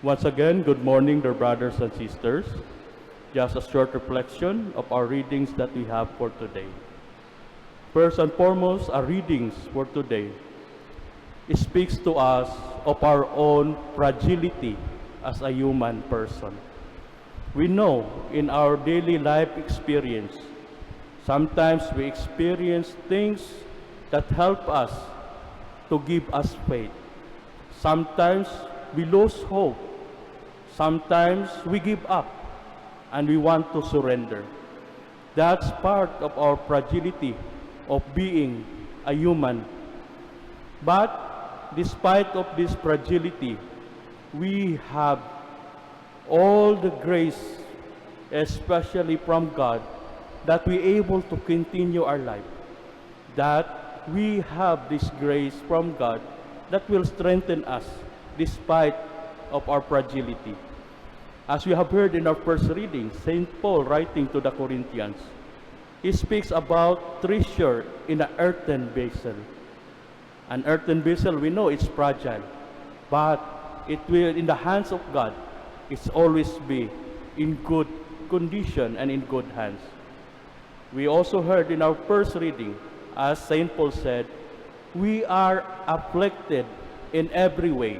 Once again, good morning, dear brothers and sisters. Just a short reflection of our readings that we have for today. First and foremost, our readings for today speaks to us of our own fragility as a human person. We know in our daily life experience, sometimes we experience things that help us to give us faith. Sometimes we lose hope. Sometimes we give up and we want to surrender. That's part of our fragility of being a human. But despite of this fragility, we have all the grace, especially from God, that we're able to continue our life. That we have this grace from God that will strengthen us despite of our fragility. As we have heard in our first reading, St. Paul writing to the Corinthians, he speaks about treasure in an earthen vessel. An earthen vessel, we know it's fragile, but it will, in the hands of God, it's always be in good condition and in good hands. We also heard in our first reading, as St. Paul said, we are afflicted in every way,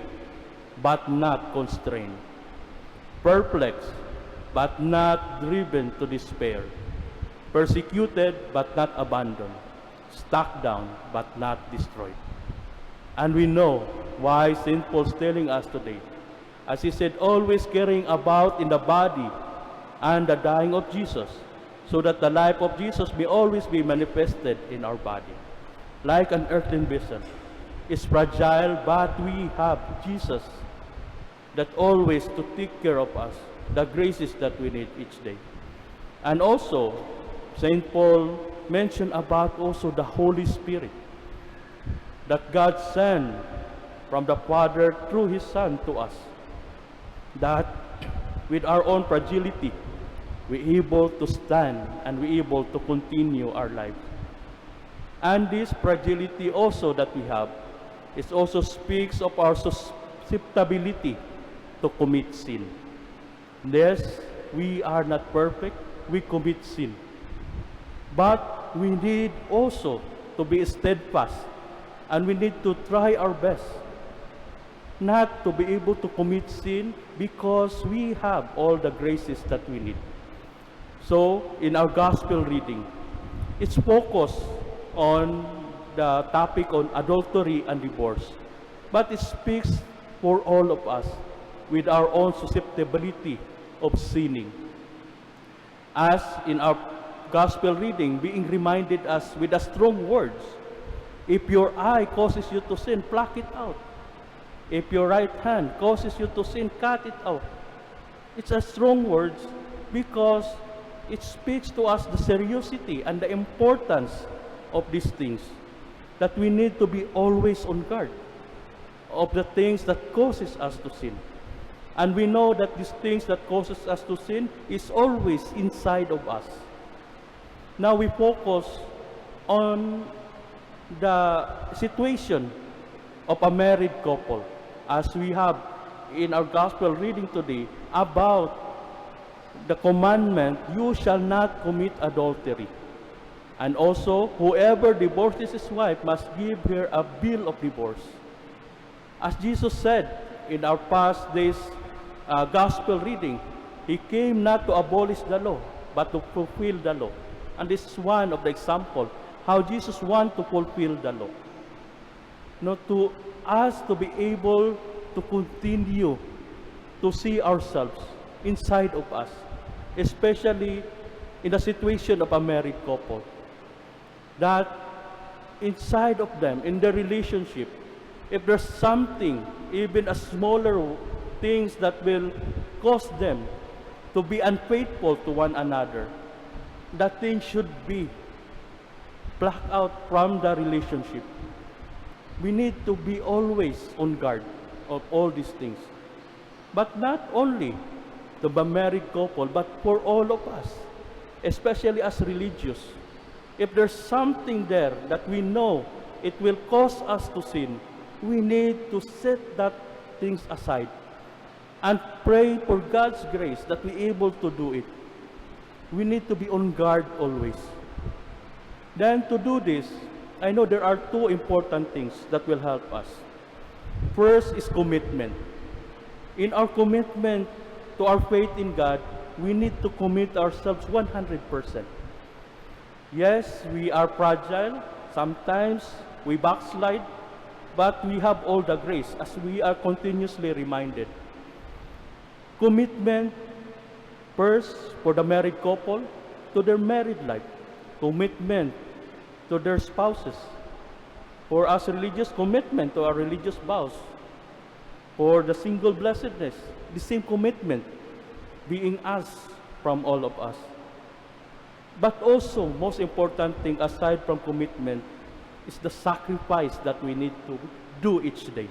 but not constrained, perplexed, but not driven to despair, persecuted, but not abandoned, struck down, but not destroyed. And we know why St. Paul's telling us today. As he said, always carrying about in the body and the dying of Jesus, so that the life of Jesus may always be manifested in our body. Like an earthen vessel, it's fragile, but we have Jesus that always to take care of us, the graces that we need each day. And also, St. Paul mentioned about also the Holy Spirit that God sent from the Father through His Son to us, that with our own fragility, we're able to stand and we're able to continue our life. And this fragility also that we have, it also speaks of our susceptibility to commit sin. Yes, we are not perfect, we commit sin. But we need also to be steadfast and we need to try our best not to be able to commit sin because we have all the graces that we need. So, in our gospel reading, it's focused on the topic on adultery and divorce, but it speaks for all of us with our own susceptibility of sinning. As in our gospel reading, being reminded us with the strong words, if your eye causes you to sin, pluck it out. If your right hand causes you to sin, cut it out. It's a strong words because it speaks to us the seriousity and the importance of these things, that we need to be always on guard of the things that causes us to sin. And we know that these things that causes us to sin is always inside of us. Now we focus on the situation of a married couple, as we have in our gospel reading today about the commandment, you shall not commit adultery. And also, whoever divorces his wife must give her a bill of divorce. As Jesus said in our past days gospel reading, He came not to abolish the law, but to fulfill the law. And this is one of the example how Jesus wants to fulfill the law. Not to us to be able to continue to see ourselves inside of us, especially in the situation of a married couple, that inside of them, in their relationship, if there's something, even a smaller things that will cause them to be unfaithful to one another, that thing should be plucked out from the relationship. We need to be always on guard of all these things. But not only to the married couple, but for all of us, especially as religious. If there's something there that we know it will cause us to sin, we need to set that things aside and pray for God's grace that we able to do it. We need to be on guard always. Then to do this, I know there are two important things that will help us. First is commitment. In our commitment to our faith in God, we need to commit ourselves 100%. Yes, we are fragile. Sometimes we backslide, but we have all the grace as we are continuously reminded. Commitment first for the married couple to their married life. Commitment to their spouses. For us religious, commitment to our religious vows. For the single blessedness, the same commitment being asked from all of us. But also, most important thing aside from commitment is the sacrifice that we need to do each day.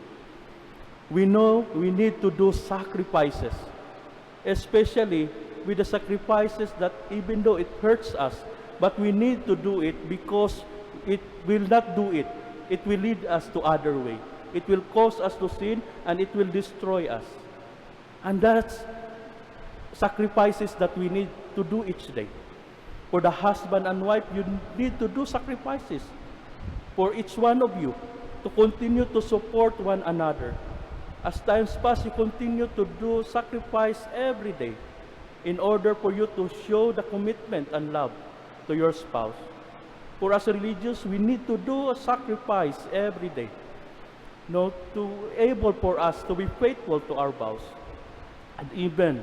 We know we need to do sacrifices, especially with the sacrifices that even though it hurts us, but we need to do it because it will not do it. It will lead us to other way. It will cause us to sin and it will destroy us. And that's sacrifices that we need to do each day. For the husband and wife, you need to do sacrifices for each one of you to continue to support one another. As times pass, you continue to do sacrifice every day in order for you to show the commitment and love to your spouse. For us religious, we need to do a sacrifice every day, to able for us to be faithful to our vows. And even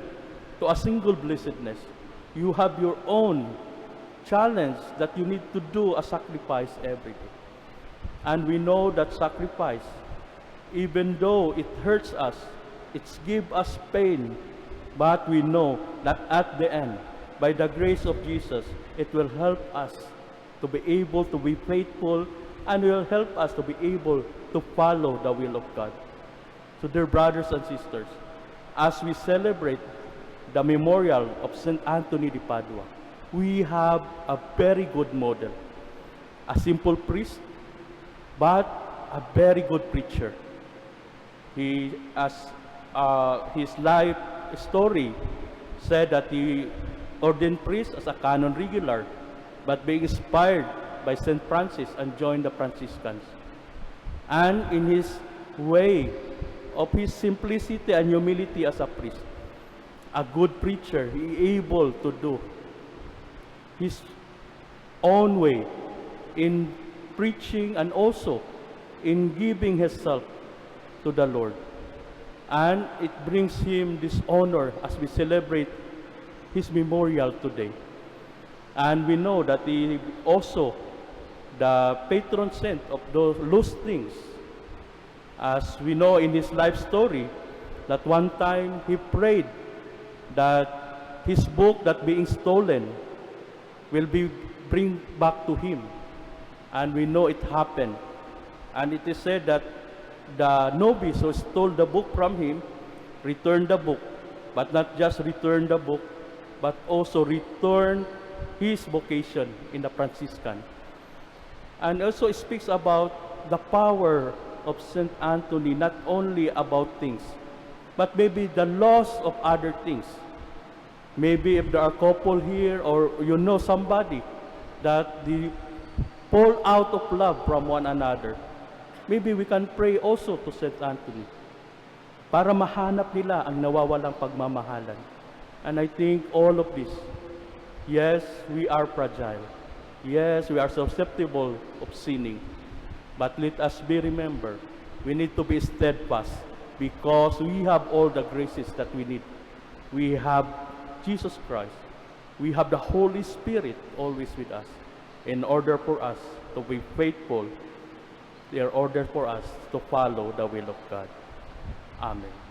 to a single blessedness, you have your own challenge that you need to do a sacrifice every day. And we know that sacrifice, even though it hurts us, it gives us pain, but we know that at the end, by the grace of Jesus, it will help us to be able to be faithful and will help us to be able to follow the will of God. So dear brothers and sisters, as we celebrate the memorial of St. Anthony de Padua, we have a very good model. A simple priest, but a very good preacher. He, as his life story said that he ordained priest as a canon regular, but being inspired by St. Francis and joined the Franciscans. And in his way of his simplicity and humility as a priest, a good preacher, he able to do his own way in preaching and also in giving himself to the Lord. And it brings him this honor as we celebrate his memorial today. And we know that he also the patron saint of those lost things. As we know in his life story, that one time he prayed that his book that being stolen will be bring back to him. And we know it happened. And it is said that the novice who stole the book from him returned the book, but not just returned the book, but also returned his vocation in the Franciscan. And also it speaks about the power of St. Anthony, not only about things, but maybe the loss of other things. Maybe if there are couple here or you know somebody that they fall out of love from one another, maybe we can pray also to St. Anthony para mahanap nila ang nawawalang pagmamahalan. And I think all of this, yes, we are fragile. Yes, we are susceptible of sinning. But let us be remember, we need to be steadfast because we have all the graces that we need. We have Jesus Christ. We have the Holy Spirit always with us in order for us to be faithful, in order for us to follow the will of God. Amen.